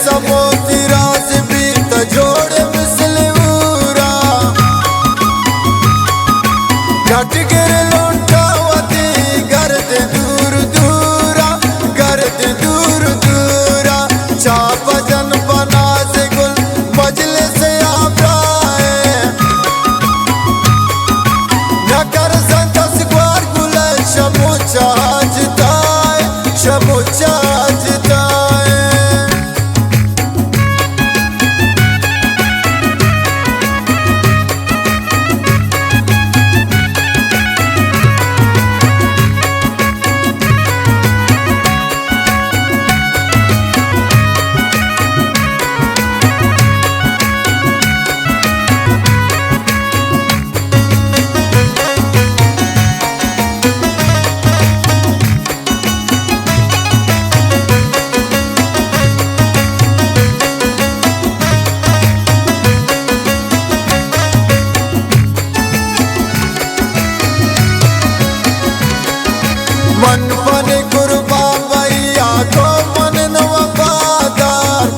समोती राज भी तजोड़ मिसलूरा घट गिर लौटावती गर्द दूर दूरा गर्द दूर दूरा चाप जन बना से गुल मजलिस आबराए न कर संतस ग्वार गुल शमुचा जताए शमुचा जताए। मन बन कुर्बा भैया को मन न वफादार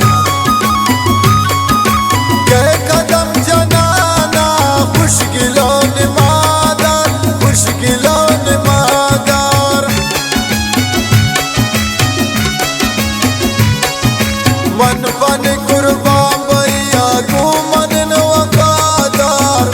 के कदम जनाना खुशगिलों निमादार खुशगिलों निमादार। मन बन कुर्बा भैया को मन न वफादार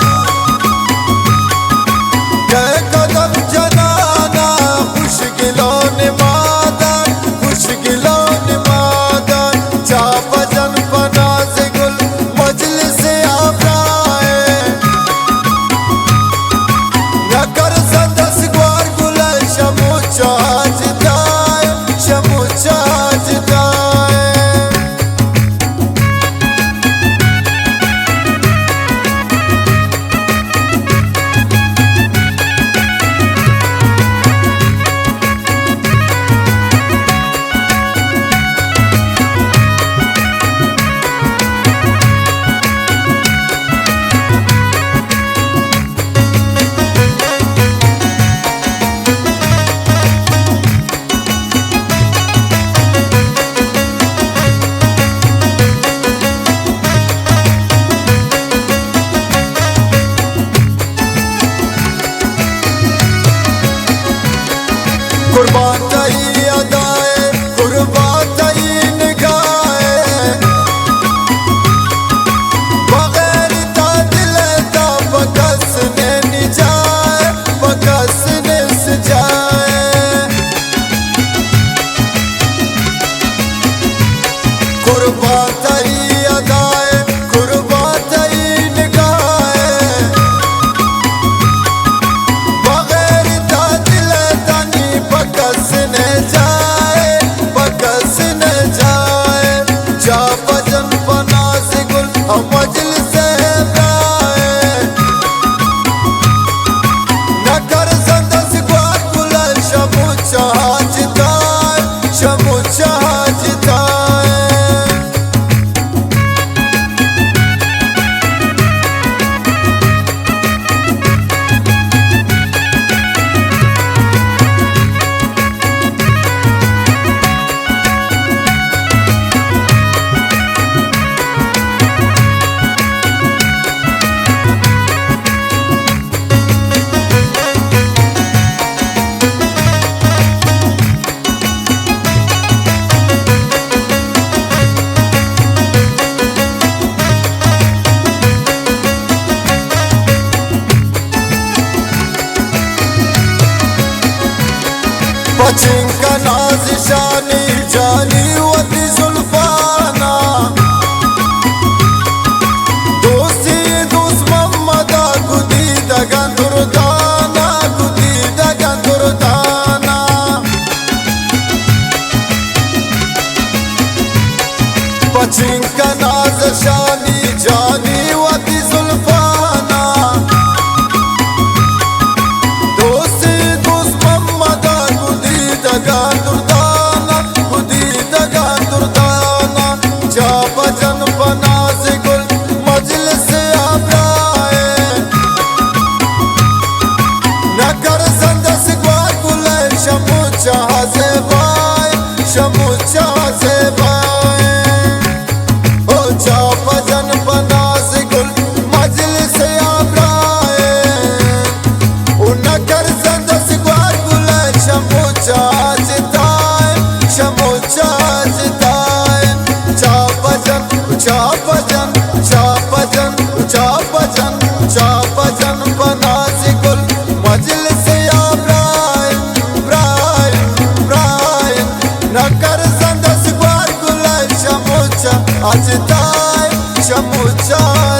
के कदम जनाना खुशगिलों निमादार खुशगिलों निमादार। चाप जन बना से गुल मजलिस आबराए न कर सदस ग्वार गुल शमुचा जताए शमुचा जताए। कुर्बान तई अदाए कुर्बान तई निगाहे बगैर दिल ता बकसने निजाए बकसने सजाए। कुर्बान तई अदाए कुर्बान तई निगाहे बगैर दिल तनी बकसने जाए बकसने जाए। जा भजन बना से गुल मजलिस आबराए न कर संदस ग्वार गुल शमुचा जताए शमुचा जताए। बचिन का नाज शानी जानी वती जुल्फाना दोस्ती दोस्त मम्मदा गुदी दगन दुर्दाना गुदी दगन दुर्दाना। बचिन का नाज शानी जानी वती जुल्फाना दोस्ती दोस्त मम्मदा गुदी दगन दुर्दाना गुदी दगन दुर्दाना। जा भजन बना से गुल मजलिस आबराए न कर संदस ग्वार गुल शमुचा से बाए शमुचा से बाए। वाजताय चमुचाय